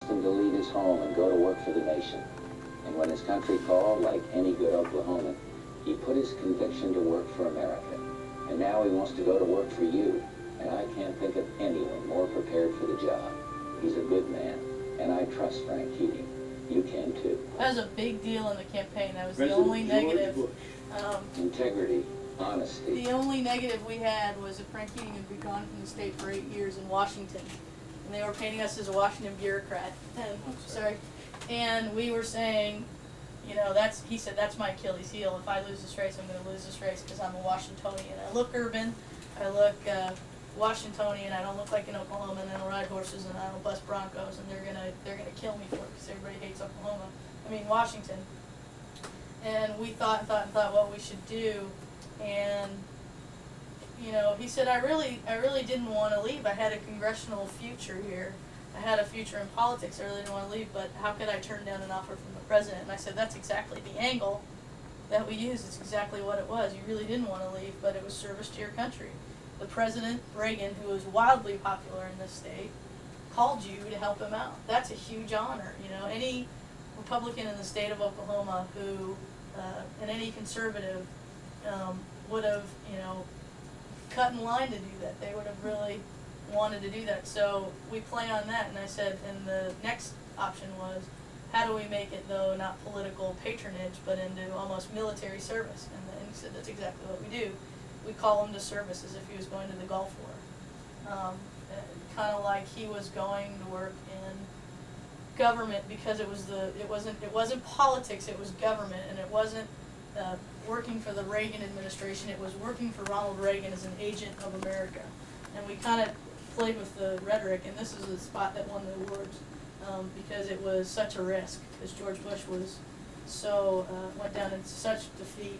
him to leave his home and go to work for the nation. And when his country called, like any good Oklahoman, he put his conviction to work for America. And now he wants to go to work for you. And I can't think of anyone more prepared for the job. He's a good man, and I trust Frank Keating. You can too. That was a big deal in the campaign. That was President the only George negative. Bush. Integrity, honesty. The only negative we had was that Frank Keating had been gone from the state for 8 years in Washington, and they were painting us as a Washington bureaucrat. And sorry, and we were saying, you know, he said that's my Achilles heel. If I lose this race, I'm going to lose this race because I'm a Washingtonian. I look urban, I look Washingtonian. I don't look like an Oklahoman. I don't ride horses and I don't bust Broncos, and they're gonna kill me for it because everybody hates Oklahoma. I mean Washington. And we thought what we should do, and you know, he said I really didn't want to leave. I had a congressional future here. I had a future in politics. I really didn't want to leave, but how could I turn down an offer from the president? And I said that's exactly the angle that we used. It's exactly what it was. You really didn't want to leave, but it was service to your country. The President Reagan, who was wildly popular in this state, called you to help him out. That's a huge honor. You know, any Republican in the state of Oklahoma who, and any conservative, would have, you know, cut in line to do that. They would have really wanted to do that. So we play on that, and I said, and the next option was, how do we make it, though, not political patronage, but into almost military service? And then he said, that's exactly what we do. We call him to service as if he was going to the Gulf War. Kind of like he was going to work in government because it wasn't politics, it was government, and it wasn't working for the Reagan administration, it was working for Ronald Reagan as an agent of America. And we kind of played with the rhetoric, and this is the spot that won the awards because it was such a risk, because George Bush was so, went down in such defeat.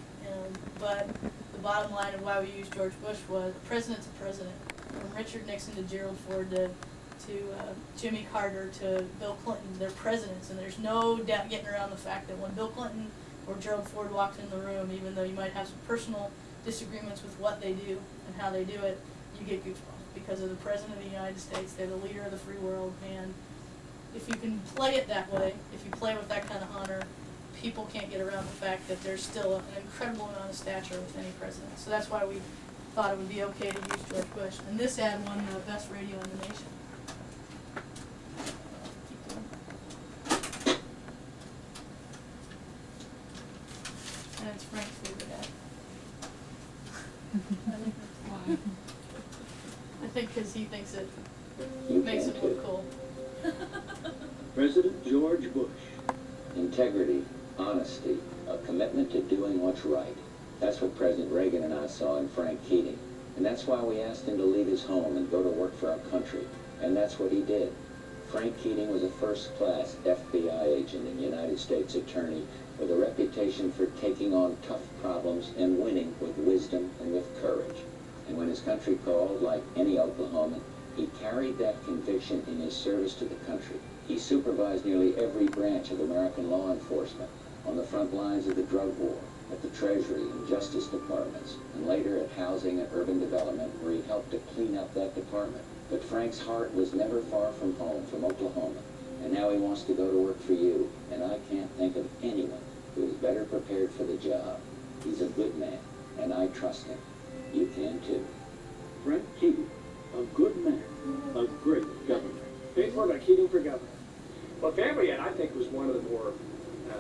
But the bottom line of why we used George Bush was a president's a president. From Richard Nixon to Gerald Ford to Jimmy Carter to Bill Clinton, they're presidents, and there's no doubt getting around the fact that when Bill Clinton or Gerald Ford walked in the room, even though you might have some personal disagreements with what they do and how they do it, you get goosebumps because of the President of the United States. They're the leader of the free world, and if you can play it that way, if you play with that kind of honor, people can't get around the fact that there's still an incredible amount of stature with any president. So that's why we thought it would be okay to use George Bush. And this ad won the best radio in the nation. And it's Frank's favorite ad. I think that's why. I think because he thinks it makes him look cool. President George Bush. Integrity, honesty, a commitment to doing what's right. That's what President Reagan and I saw in Frank Keating. And that's why we asked him to leave his home and go to work for our country. And that's what he did. Frank Keating was a first-class FBI agent and United States attorney with a reputation for taking on tough problems and winning with wisdom and with courage. And when his country called, like any Oklahoman, he carried that conviction in his service to the country. He supervised nearly every branch of American law enforcement, on the front lines of the drug war, at the Treasury and Justice Departments, and later at Housing and Urban Development, where he helped to clean up that department. But Frank's heart was never far from home, from Oklahoma, and now he wants to go to work for you, and I can't think of anyone who is better prepared for the job. He's a good man, and I trust him. You can too. Frank Keating, a good man, a great governor. Paid for by Keating for governor. Well, Family Ad, I think, was one of the more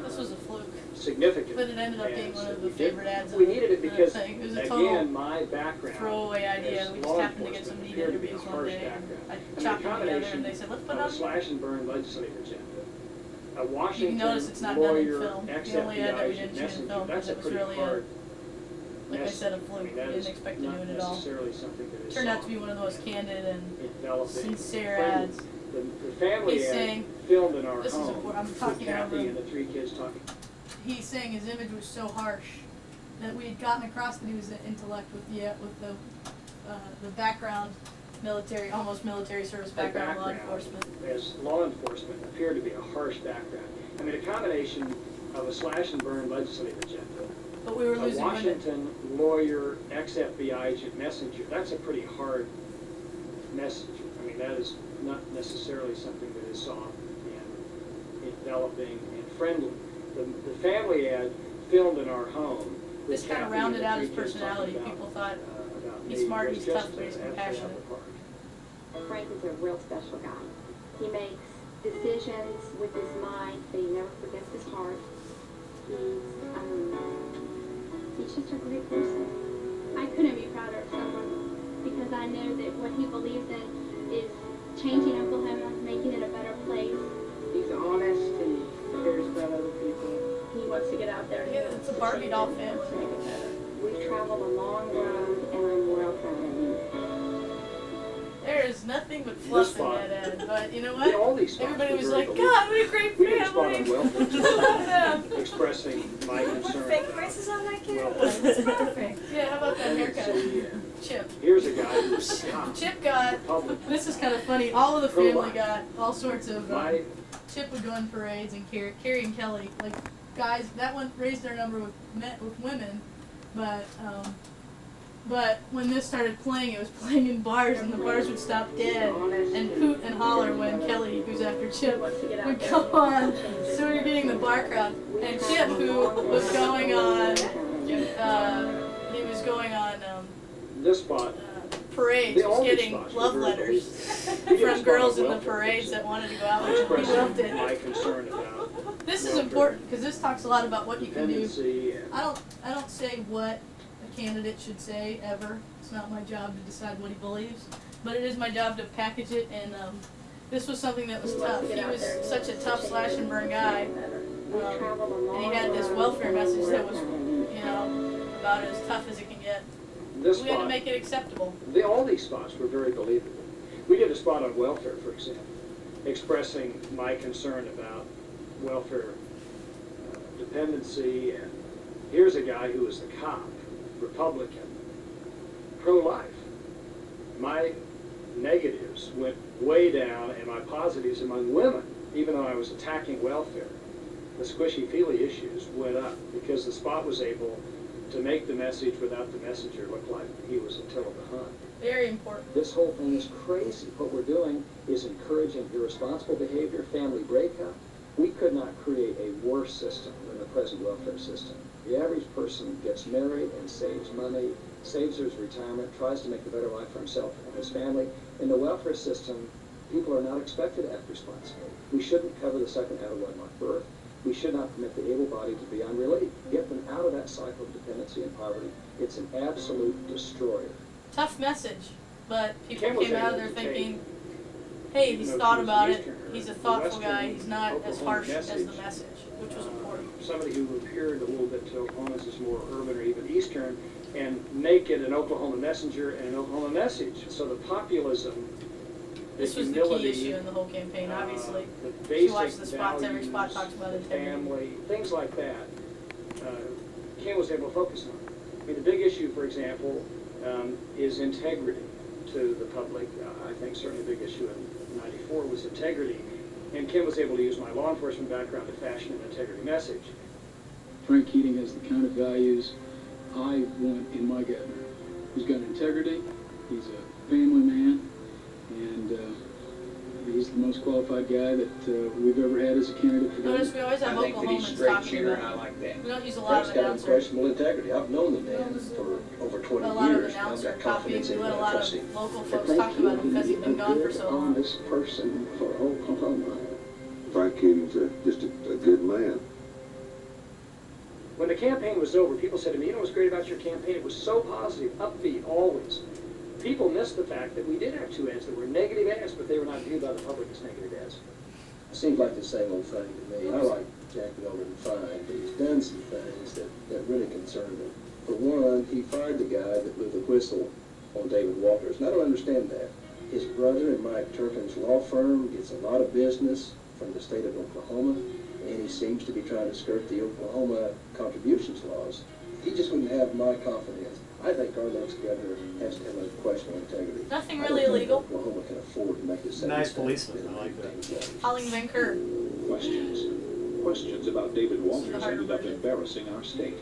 This was a fluke. significant. But it ended up being ads one that of the we did. favorite ads We of needed it the because, thing. It was a total again, my background throwaway idea. as We just law happened to get some enforcement neat appeared to be a interviews one harsh day. background. I And the chopped them together combination and they said, let's put of it a on. slash and burn legislative agenda. A You can Washington notice it's not done in lawyer, film. The ex-FBI only ad that we agent, didn't shoot in messenger, film that's because a it was pretty really hard like I message. said, a fluke. I mean, We that didn't is expect to not do it at all. necessarily something that is Turned out to be solved one of the most candid and in developing sincere friendly. ads. The family He's ad saying, filmed in our this is home I'm with talking Kathy over and the three kids talking. He's saying his image was so harsh that we had gotten across that he was an intellect with the background, military, almost military service Their background, law enforcement. as law enforcement appeared to be a harsh background. I mean, a combination of a slash and burn legislative agenda, But we were a losing women. Washington lawyer, ex-FBI agent messenger, that's a pretty hard message. I mean, that is not necessarily something that is soft. developing, and friendly. The family ad filmed in our home. This kind of rounded out his personality. People thought he's smart, he's tough, but he's compassionate. Frank is a real special guy. He makes decisions with his mind, but he never forgets his heart. He's just a great person. I couldn't be prouder of someone because I know that what he believes in is changing Oklahoma, making it a better place. He's honest and cares about other people. He wants to get out there. Yeah, it's a Barbie doll family. Make it better. We've traveled a long road, and I'm real proud of him. There is nothing but fluff in that ad, but you know what? All these spots Everybody were was very like, believable. God, what a great We did a spot on family. welfare, expressing my concern. Fake voices on that kid? It's perfect. Yeah, how about that haircut? Dependency. Chip. Here's a guy who's top Chip got, Republican. this is kind of funny, all of the family got all sorts of, My Chip would go in parades and Carrie and Kelly, like, guys, that one raised their number with women, but when this started playing, it was playing in bars, and the bars would stop dead and hoot and holler when Kelly, who's after Chip, would come on. So we were getting the bar crowd, and Chip, who was going on, he was going on this spot. parades, was getting love letters from girls in the parades that wanted to go out with him. He loved Expressing my it. concern about This is important because this talks a lot about what you can do. dependency and I don't say what a candidate should say ever. It's not my job to decide what he believes, but it is my job to package it. And this was something that was tough. He was such a tough slash and burn guy, and he had this welfare message that was, you know, about as tough as it can get. this We had to spot. make it acceptable. All these spots were very believable. We did a spot on welfare, for example, expressing my concern about welfare dependency, and here's a guy who was a cop, Republican, pro-life. My negatives went way down, and my positives among women, even though I was attacking welfare, the squishy-feely issues went up because the spot was able to make the message without the messenger look like he was Attila the Hun. Very important. This whole thing is crazy. What we're doing is encouraging irresponsible behavior, family breakup. We could not create a worse system than the present welfare system. The average person gets married and saves money, saves his retirement, tries to make a better life for himself and his family. In the welfare system, people are not expected to act responsibly. We shouldn't cover the second out of wedlock birth. We should not permit the able-bodied to be on relief. Get them out of that cycle of dependency and poverty. It's an absolute destroyer. Tough message, but people Ken was came out of able there to thinking, hey, he's even though thought she was about an it, Easterner, he's a the thoughtful Western guy, he's not as Oklahoma harsh as the message, message, which was important. Somebody who appeared a little bit to Oklahomans as more urban or even Eastern, and make it an Oklahoma messenger and an Oklahoma message. So the populism, This was the humility, key issue in the whole campaign, obviously. the If basic you watch the spots, every spot values, talks about the integrity. family, things like that. Ken was able to focus on. I mean, the big issue, for example, is integrity to the public. I think certainly a big issue in '94 was integrity, and Ken was able to use my law enforcement background to fashion an integrity message. Frank Keating has the kind of values I want in my governor. He's got integrity, he's a family man, and he's the most qualified guy that we've ever had as a candidate for Notice governor. we always have I think that he's Oklahomans straight talking shooter, and I about it. like that. We don't use a lot Frank's of got announcers. unquestionable integrity. I've known the man for over 20 A lot of years. and I've announcer got copying, confidence we in let a him. I lot trust of him. local folks talk about him because he's been gone for so long. Honest person for Oklahoma. Frank Keating's just a good man. When the campaign was over, people said to me, you know what's great about your campaign? It was so positive, upbeat, always. People missed the fact that we did have two ads that were negative ads, but they were not viewed by the public as negative ads. Seems like the same old thing to me. I like Jack Miller fine, but he's done some things that really concern me. For one, he fired the guy that blew the whistle on David Walters, and I don't understand that. His brother and Mike Turpin's law firm gets a lot of business from the state of Oklahoma, and he seems to be trying to skirt the Oklahoma contributions laws. He just wouldn't have my confidence. I think our next governor has to have a questionable integrity. Nothing I really don't think illegal. Oklahoma can afford to make this Nice policeman, I like that. Holling Van Kurt. Questions about David the Walters harder ended up version. embarrassing our state.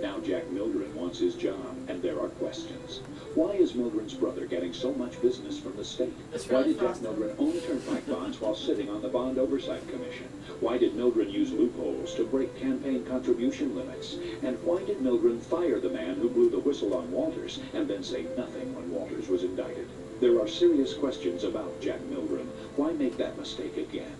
Now Jack Mildren wants his job, and there are questions. Why is Mildren's brother getting so much business from the state? It's Why really did Jack frosted. Mildren own turnpike bonds while sitting on the Bond Oversight Commission? Why did Mildren use loopholes to break campaign contribution limits? And why did Mildren fire the man who blew the whistle on Walters and then say nothing when Walters was indicted? There are serious questions about Jack Mildren. Why make that mistake again?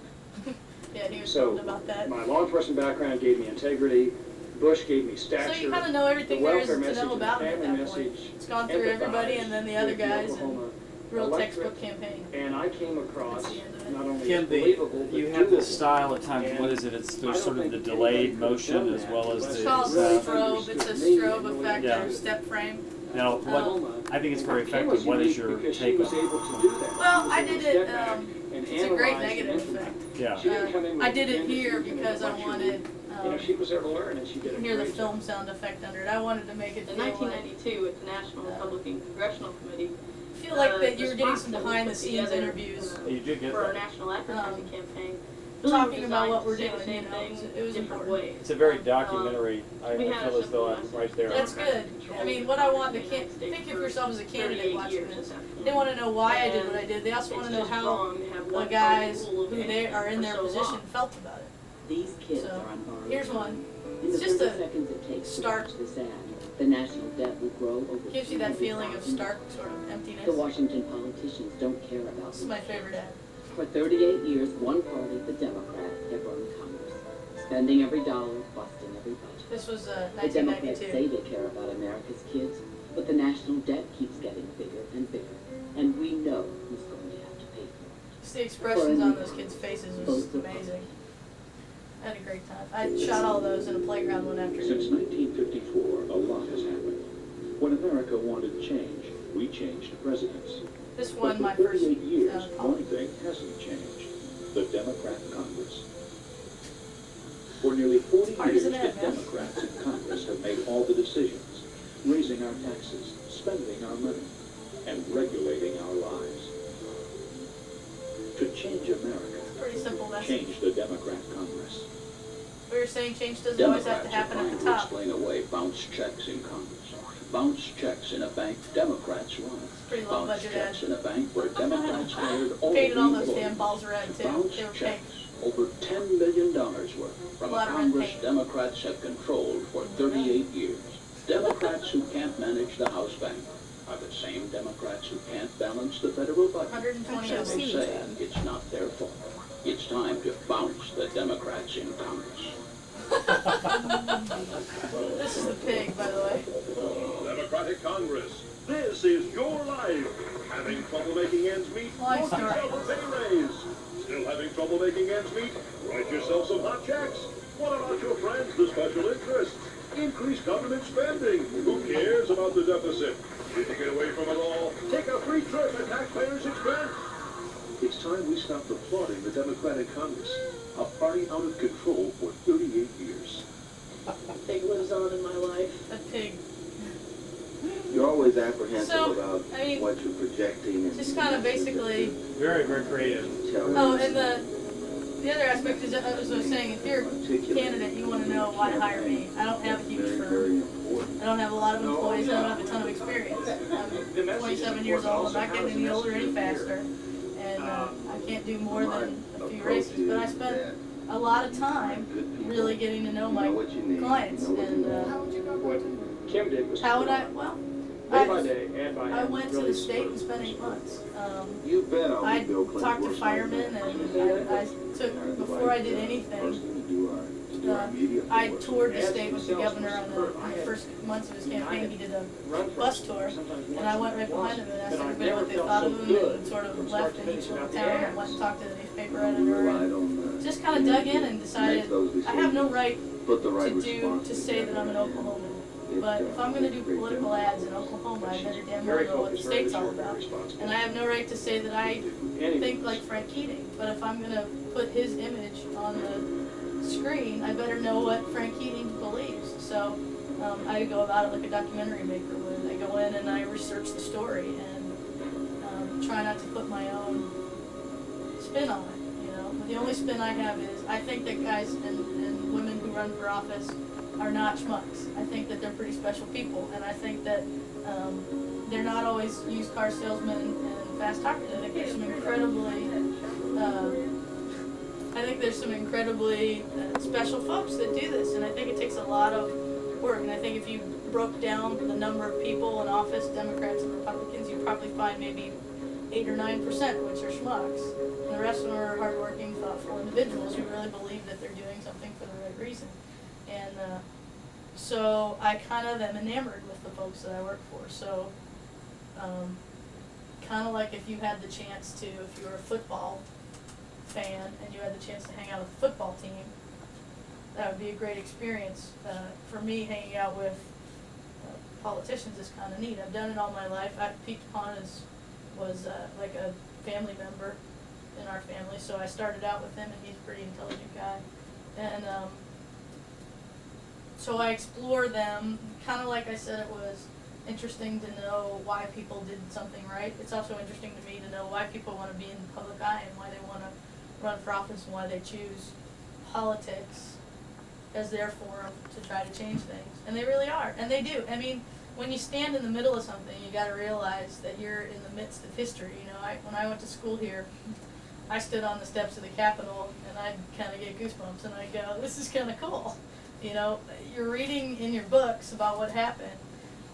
Yeah, he was So, told about that. my law enforcement background gave me integrity. Bush gave me stature. So you kind of know everything the there is welfare to message know and about him at family that point. message, It's gone through everybody and then the other with the guys and Oklahoma real electorate. textbook campaign. And I came across That's the end of it. not only Kim, believable, but you have doable. this style at times, And what is it? It's I there's don't sort of the think delayed anybody could have motion done as that well as unless It's the called really strobe. It's a understood me and strobe really effect Yeah. or step frame. now what I think it's very Kim was effective. What is unique your because she take was on able to do that. Well, She was I able to did it, step back and it's a great analyze and negative implement. effect. Yeah. She didn't come in with I did it agendas, here she came in because with I what she wanted knew. She was there to learn, and she did a hear the great film job. sound effect under it. I wanted to make it In feel like 1992, with the National Republican Congressional Committee, that you were getting some responsible behind the put scenes together, interviews. You did get for our that. national advertising campaign. Talking about what we're Really doing, designed you to say know, the same it was thing different important. ways. It's a very documentary. I we had feel a as though simple I'm right there. That's good. I mean, what I want the think of yourself as a candidate watching this. They want to know why I did what I did. They also want to know how the guys who they are in their position felt about it. These kids So, are on borrowed here's time. one. In It's the just 30 a seconds it takes start. to watch this ad, the national debt will grow over. Gives you that feeling of 300,000. stark sort of emptiness. The Washington politicians don't care about This is my favorite ad. For 38 years, one party, the Democrats, have run Congress, spending every dollar, busting every budget. This was The Democrats say 1992. they care about America's kids, but the national debt keeps getting bigger and bigger, and we know who's going to have to pay for it. Just the expressions on those kids' faces was amazing. I had a great time. I shot all those in a playground one afternoon. Since 1954, a lot has happened. When America wanted change, we changed presidents. This But won for my first 38 years, one colleague. thing hasn't changed. The Democrat Congress. For nearly 40 years, Partisan the ad, man. Democrats in Congress have made all the decisions, raising our taxes, spending our money, and regulating our lives. To change America, Pretty simple message. change the Democrat Congress. We were saying change doesn't always have to Democrats happen are at trying the to top. explain away bounce checks in Congress. Bounce checks in a bank Democrats run. Pretty low Bounce budget ad. checks in a bank where Democrats hired all Painted the all those employees. damn balls red too. Bounce They were pink. checks, over $10 million worth, from A a lot of red Congress paint. Democrats have controlled for 38 years. Democrats who can't manage the House bank are the same Democrats who can't balance the federal budget. 120 As they seats. say, it's not their fault. It's time to bounce the Democrats in Congress. This is the pig, by the way. Democratic Congress, this is your life. Having trouble making ends meet? Life Write story. yourself a pay raise. Still having trouble making ends meet? Write yourself some hot checks. What about your friends, the special interests? Increase government spending. Who cares about the deficit? Need to get away from it all? Take a free trip at taxpayers' expense. It's time we stopped applauding the Democratic Congress, a party out of control for 38 years. Pig lives on in my life. A pig. You're always apprehensive So, about I mean, what you're projecting and Just kind of basically. Very, very creative. Oh, and the other aspect is, as I was saying, if you're a candidate, you want to know why to hire me. I don't have a huge firm. I don't have a lot of employees. I don't have a ton of experience. I'm 27 years old. I'm not getting any older any faster. And I can't do more than a few races. But I spent a lot of time really getting to know my clients. And What Kim did was how would I, well, day by day, ad by ad. I went to really the state and smooth. spent 8 months. You bet I'll I be Bill Clinton. talked to firemen, and I took, before I did anything, I toured the state with the governor on the first months of his campaign. He did a bus tour, and I went right behind him and asked everybody what they thought of him, and sort of left in each little town and went and talked to the newspaper editor, and just kind of dug in and decided I have no right to say that I'm an Oklahoman. But if I'm going to do political ads in Oklahoma, I better damn well know what the state's all about. And I have no right to say that I think like Frank Keating. But if I'm going to put his image on the screen, I better know what Frank Keating believes. So I go about it like a documentary maker would. I go in and I research the story and try not to put my own spin on it. You know, the only spin I have is I think that guys and women who run for office are not schmucks. I think that they're pretty special people, and I think that they're not always used car salesmen and fast talkers. I think there's some incredibly special folks that do this, and I think it takes a lot of work. And I think if you broke down the number of people in office, Democrats and Republicans, you'd probably find maybe 8 or 9%, which are schmucks. And the rest of them are hardworking, thoughtful individuals who really believe that they're doing something for the right reason. And so I kind of am enamored with the folks that I work for. So kind of like if you had the chance to, if you were a football fan and you had the chance to hang out with the football team, that would be a great experience. For me, hanging out with politicians is kind of neat. I've done it all my life. Pete DuPont was like a family member in our family, so I started out with him, and he's a pretty intelligent guy. And so I explore them, kind of like I said, it was interesting to know why people did something right. It's also interesting to me to know why people want to be in the public eye and why they want to run for office and why they choose politics as their forum to try to change things. And they really are, and they do. I mean, when you stand in the middle of something, you got to realize that you're in the midst of history. You know, when I went to school here, I stood on the steps of the Capitol, and I'd kind of get goosebumps, and I'd go, this is kind of cool. You know, you're reading in your books about what happened,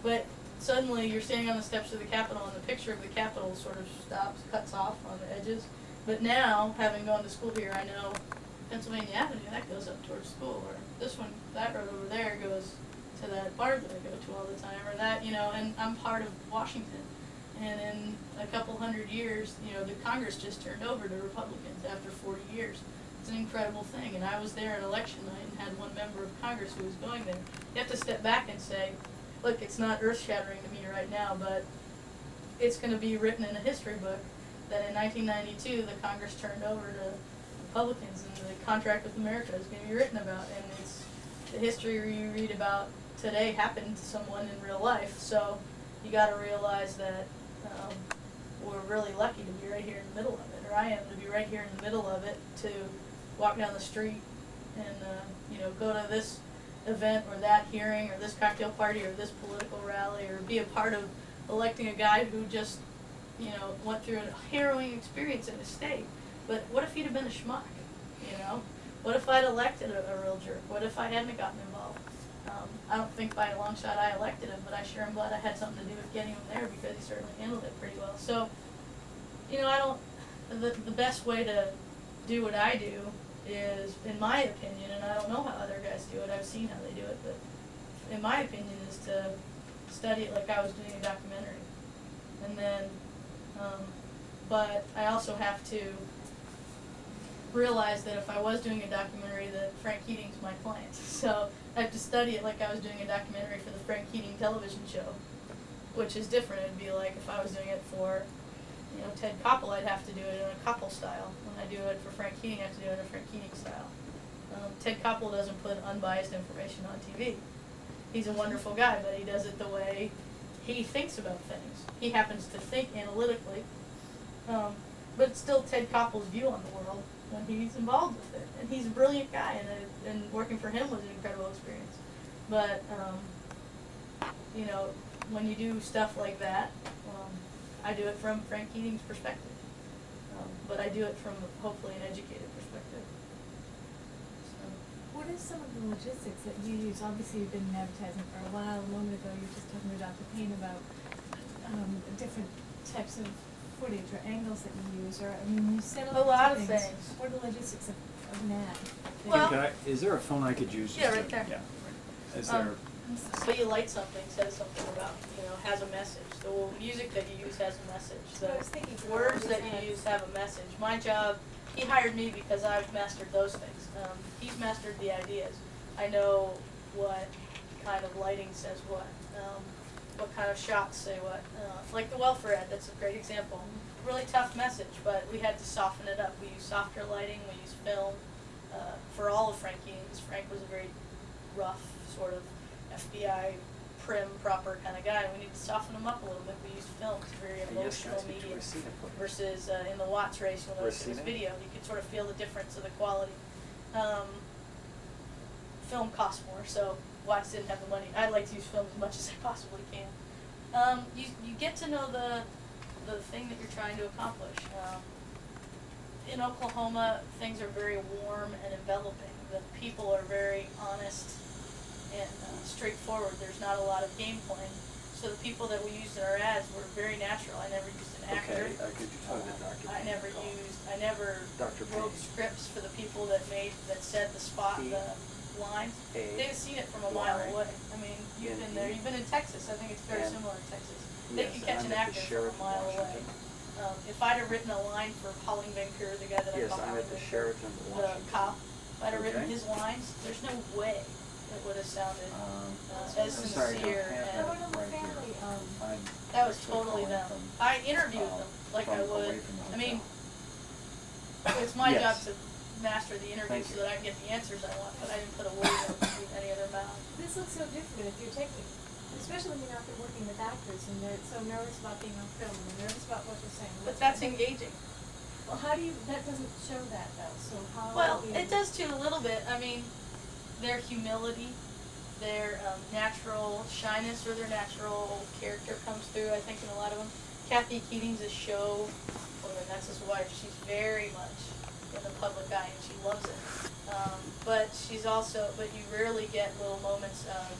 but suddenly you're standing on the steps of the Capitol, and the picture of the Capitol sort of stops, cuts off on the edges. But now, having gone to school here, I know Pennsylvania Avenue, that goes up towards school, or this one, that road over there goes to that bar that I go to all the time, or that, you know, and I'm part of Washington. And in a couple hundred years, you know, the Congress just turned over to Republicans after 40 years. It's an incredible thing, and I was there on election night and had one member of Congress who was going there. You have to step back and say, look, it's not earth-shattering to me right now, but it's going to be written in a history book that in 1992 the Congress turned over to Republicans, and the contract with America is going to be written about, and it's the history you read about today happened to someone in real life. So you got to realize that we're really lucky to be right here in the middle of it, or I am to be right here in the middle of it, to walk down the street and you know, go to this event or that hearing or this cocktail party or this political rally, or be a part of electing a guy who just, you know, went through a harrowing experience in his state. But what if he'd have been a schmuck? You know, what if I'd elected a real jerk? What if I hadn't gotten involved? I don't think by a long shot I elected him, but I sure am glad I had something to do with getting him there, because he certainly handled it pretty well. So, you know, the best way to do what I do is, in my opinion, and I don't know how other guys do it, I've seen how they do it, but in my opinion is to study it like I was doing a documentary. And then, but I also have to realize that if I was doing a documentary, that Frank Keating's my client. So I have to study it like I was doing a documentary for the Frank Keating television show, which is different. It'd be like if I was doing it for, you know, Ted Koppel, I'd have to do it in a Koppel style. When I do it for Frank Keating, I have to do it in a Frank Keating style. Ted Koppel doesn't put unbiased information on TV. He's a wonderful guy, but he does it the way he thinks about things. He happens to think analytically, but it's still Ted Koppel's view on the world when he's involved with it. And he's a brilliant guy, and working for him was an incredible experience. But, you know, when you do stuff like that, I do it from Frank Keating's perspective. But I do it from, hopefully, an educated perspective. So. What are some of the logistics that you use? Obviously, you've been in advertising for a while. A moment ago, you were just talking to Dr. Payne about different types of footage or angles that you use, or I mean, you said a lot of things. What are the logistics of an ad? Well, is there a phone I could use? Yeah, right there. Yeah. Is there? So you light something, says something about, you know, has a message. The music that you use has a message. The words that you use have a message. My job, he hired me because I've mastered those things. He's mastered the ideas. I know what kind of lighting says what kind of shots say what. Like the welfare ad, that's a great example. Really tough message, but we had to soften it up. We use softer lighting, we use film. For all of Frank Keating, because Frank was a very rough sort of FBI prim, proper kind of guy. We need to soften him up a little bit. We use film, it's a very emotional medium. Versus in the Watts race, you'll notice in this video, you can sort of feel the difference of the quality. Film costs more, so Watts didn't have the money. I like to use film as much as I possibly can. You get to know the thing that you're trying to accomplish. In Oklahoma, things are very warm and enveloping. The people are very honest and straightforward. There's not a lot of game playing. So the people that we used in our ads were very natural. I never used an actor. Okay, could you talk to Dr. I never Dr. wrote Payne. scripts for the people that said the spot, the lines. They'd have seen it from a mile away. I mean, you've been there. You've been in Texas. I think it's very similar in Texas. They can catch an actor from a mile away. If I'd have written a line for Pauline Vancouver, the guy that I call Pauline Vancouver, the cop, if I'd have written his lines, there's no way it would have sounded as sincere. That was totally them. I interviewed them like I would. I mean, it's my job to master the interview so that I can get the answers I want, but I didn't put a word in any other mouth. This looks so different if you're taking, especially when you're not working with actors and they're so nervous about being on film and they're nervous about what you're saying. But that's engaging. Well, how do you, that doesn't show that though, so how? Well, it does too a little bit. I mean, their humility, their natural shyness or their natural character comes through, I think, in a lot of them. Kathy Keating's a show woman, that's his wife. She's very much in the public eye and she loves it. But you rarely get little moments of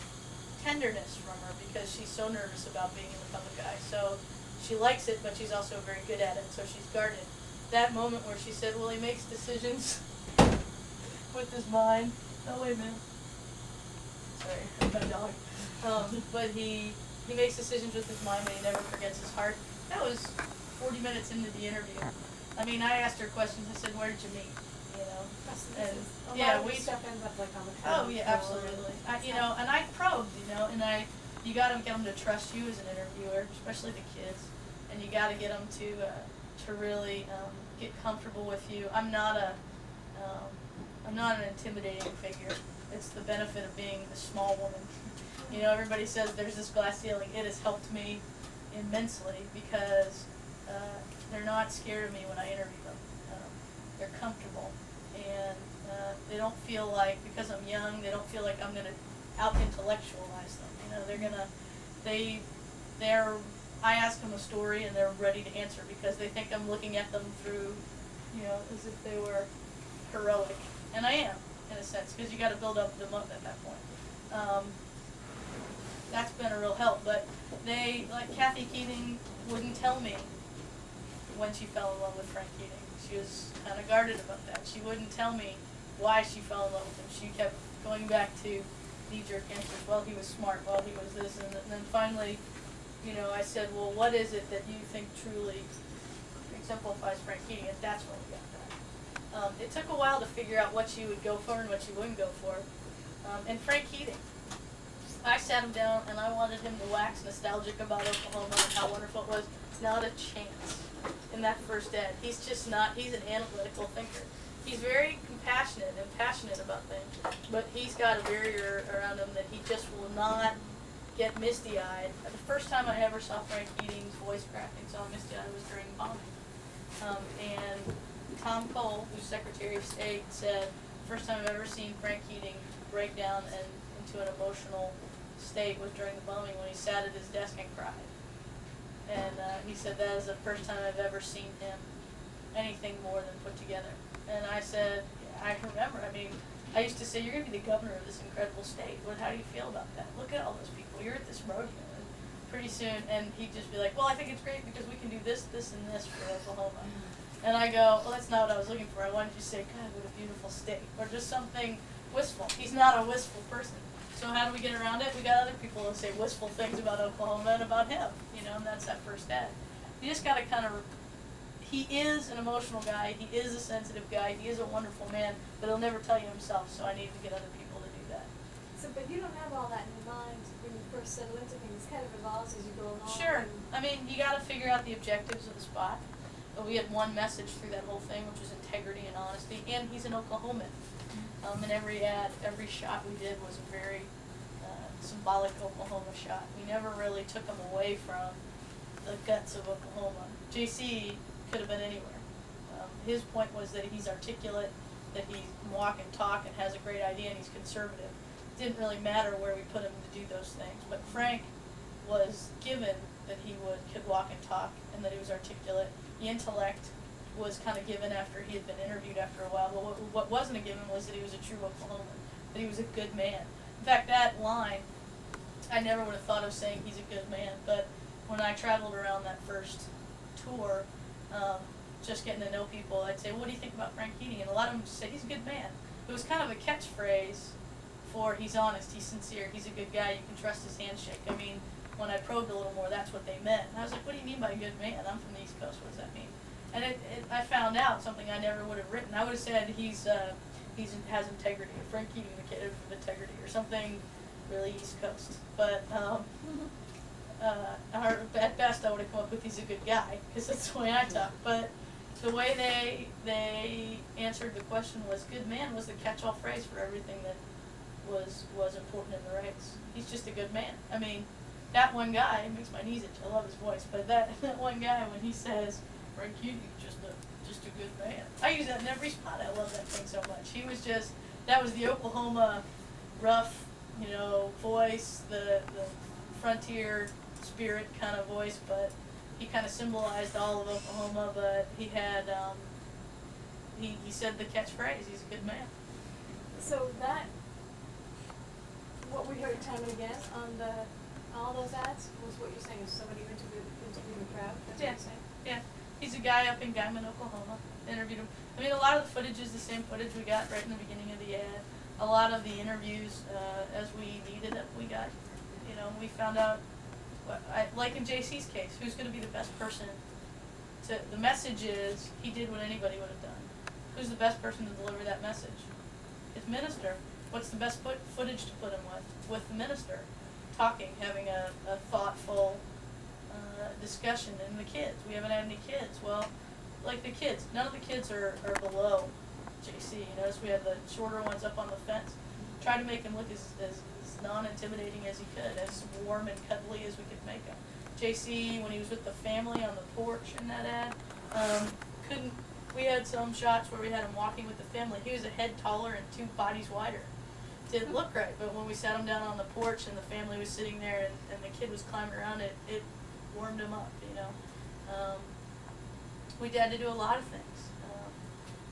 tenderness from her because she's so nervous about being in the public eye. So she likes it, but she's also very good at it, so she's guarded. That moment where she said, well, he makes decisions with his mind. Oh, wait a minute. Sorry, my dog. But he makes decisions with his mind, but he never forgets his heart. That was 40 minutes into the interview. I mean, I asked her questions. I said, where did you meet? You know, and Stuff ends up like on the oh yeah, absolutely. And I probed, and you got to get them to trust you as an interviewer, especially the kids, and you got to get them to really get comfortable with you. I'm not an intimidating figure. It's the benefit of being a small woman. Everybody says there's this glass ceiling. It has helped me immensely because they're not scared of me when I interview them. They're comfortable, and they don't feel like, because I'm young, they don't feel like I'm going to out-intellectualize them. I ask them a story and they're ready to answer because they think I'm looking at them through, as if they were heroic. And I am, in a sense, because you got to build them up at that point. That's been a real help, but like Kathy Keating wouldn't tell me when she fell in love with Frank Keating. She was kind of guarded about that. She wouldn't tell me why she fell in love with him. She kept going back to knee-jerk answers. Well, he was smart. Well, he was this. And then finally, I said, well, what is it that you think truly exemplifies Frank Keating? And that's when we got that. It took a while to figure out what she would go for and what she wouldn't go for. And Frank Keating, I sat him down and I wanted him to wax nostalgic about Oklahoma and how wonderful it was. Not a chance in that first ad. He's just not, he's an analytical thinker. He's very compassionate and passionate about things, but he's got a barrier around him that he just will not get misty-eyed. The first time I ever saw Frank Keating's voice cracking, so misty-eyed, was during bombing. And Tom Cole, who's Secretary of State, said, first time I've ever seen Frank Keating break down and into an emotional state was during the bombing when he sat at his desk and cried. And he said that is the first time I've ever seen him anything more than put together. And I said, I remember, I used to say, you're going to be the governor of this incredible state. How do you feel about that? Look at all those people. You're at this rodeo. And pretty soon, and he'd just be like, well, I think it's great because we can do this, this, and this for Oklahoma. And I go, well, that's not what I was looking for. I wanted you to say, God, what a beautiful state. Or just something wistful. He's not a wistful person. So how do we get around it? We got other people who say wistful things about Oklahoma and about him, and that's that first ad. You just got to he is an emotional guy, he is a sensitive guy, he is a wonderful man, but he'll never tell you himself, so I need to get other people to do that. So, but you don't have all that in mind when you first settle into things. It kind of evolves as you go along. Sure. You got to figure out the objectives of the spot. But we had one message through that whole thing, which was integrity and honesty, and he's an Oklahoman. And every ad, every shot we did was a very symbolic Oklahoma shot. We never really took him away from the guts of Oklahoma. JC could have been anywhere. His point was that he's articulate, that he can walk and talk and has a great idea, and he's conservative. It didn't really matter where we put him to do those things. But Frank was given that he could walk and talk, and that he was articulate. The intellect was kind of given after he had been interviewed after a while. But what wasn't a given was that he was a true Oklahoman, that he was a good man. In fact, that line, I never would have thought of saying he's a good man, but when I traveled around that first tour, just getting to know people, I'd say, what do you think about Frank Keating? And a lot of them just say, he's a good man. It was kind of a catchphrase for he's honest, he's sincere, he's a good guy, you can trust his handshake. I mean, when I probed a little more, that's what they meant. And I was like, what do you mean by good man? I'm from the East Coast, what does that mean? And I found out something I never would have written. I would have said he's has integrity, Frank Keating, the kid of integrity, or something really East Coast. But at best, I would have come up with he's a good guy, because that's the way I talk. But the way they answered the question was good man was the catch-all phrase for everything that was important in the race. He's just a good man. I mean, that one guy, it makes my knees itch. I love his voice, but that one guy, when he says Frank Keating, just a good man. I use that in every spot. I love that thing so much. He was just, that was the Oklahoma rough, voice, the frontier spirit kind of voice, but he kind of symbolized all of Oklahoma. But he had, he said the catchphrase, he's a good man. So that, what we heard time and again on all those ads was what you're saying, is somebody interviewed the crowd? That's what you're saying? Yeah. He's a guy up in Guyman, Oklahoma. Interviewed him. I mean, a lot of the footage is the same footage we got right in the beginning of the ad. A lot of the interviews, as we needed it, we got, we found out, like in JC's case, who's going to be the best person the message is, he did what anybody would have done. Who's the best person to deliver that message? His minister. What's the best footage to put him with? With the minister. Talking, having a thoughtful discussion. And the kids, we haven't had any kids. Well, like the kids, none of the kids are below JC. You notice we had the shorter ones up on the fence. Try to make him look as non-intimidating as he could, as warm and cuddly as we could make him. JC, when he was with the family on the porch in that ad, we had some shots where we had him walking with the family. He was a head taller and 2 bodies wider. Didn't look right, but when we sat him down on the porch and the family was sitting there and the kid was climbing around, it warmed him up, we had to do a lot of things.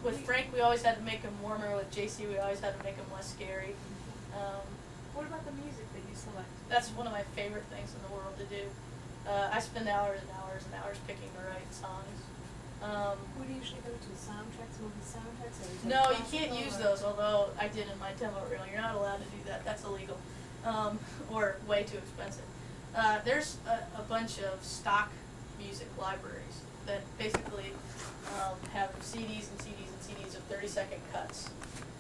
With Frank, we always had to make him warmer. With JC, we always had to make him less scary. What about the music that you select? That's one of my favorite things in the world to do. I spend hours and hours and hours picking the right songs. What do you usually go to? Soundtracks, movie soundtracks? Or No, you can't use those, although I did in my demo reel. You're not allowed to do that. That's illegal. Or way too expensive. There's a bunch of stock music libraries that basically have CDs and CDs and CDs of 30-second cuts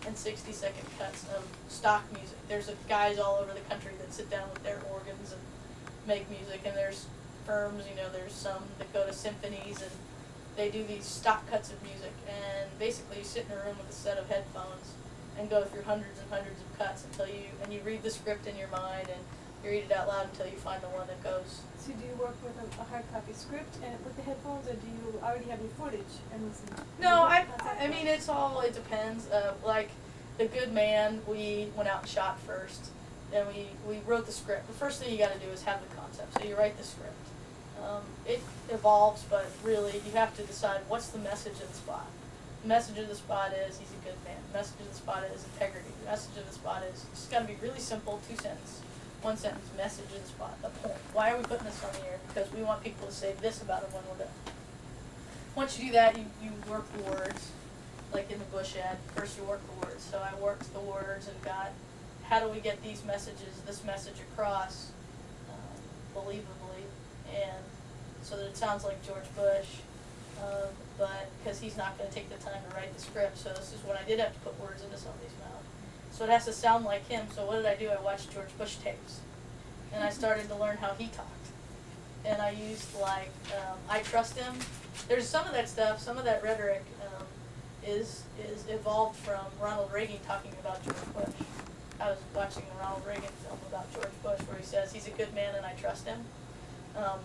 and 60-second cuts of stock music. There's guys all over the country that sit down with their organs and make music, and there's firms, there's some that go to symphonies and they do these stock cuts of music, and basically you sit in a room with a set of headphones and go through hundreds and hundreds of cuts until you read the script in your mind and you read it out loud until you find the one that goes. So do you work with a hard copy script and with the headphones, or do you already have your footage and listen? No, I mean, it depends. Like The Good Man, we went out and shot first. Then we wrote the script. The first thing you got to do is have the concept. So you write the script. It evolves, but really you have to decide what's the message of the spot. The message of the spot is he's a good man. The message of the spot is integrity. The message of the spot is it's got to be really simple, 2 sentence, 1 sentence message of the spot. The point. Why are we putting this on the air? Because we want people to say this about it when we're done. Once you do that, you work the words, like in the Bush ad. First you work the words. So I worked the words and got how do we get this message across believably, and so that it sounds like George Bush, but because he's not going to take the time to write the script, so this is when I did have to put words into somebody's mouth. So it has to sound like him. So what did I do? I watched George Bush tapes, and I started to learn how he talked. And I used I trust him. There's some of that stuff, some of that rhetoric is evolved from Ronald Reagan talking about George Bush. I was watching the Ronald Reagan film about George Bush where he says he's a good man and I trust him.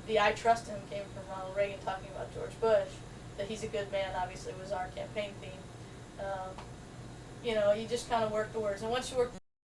The I trust him came from Ronald Reagan talking about George Bush. That he's a good man obviously was our campaign theme. You know, you just kind of work towards, and once you work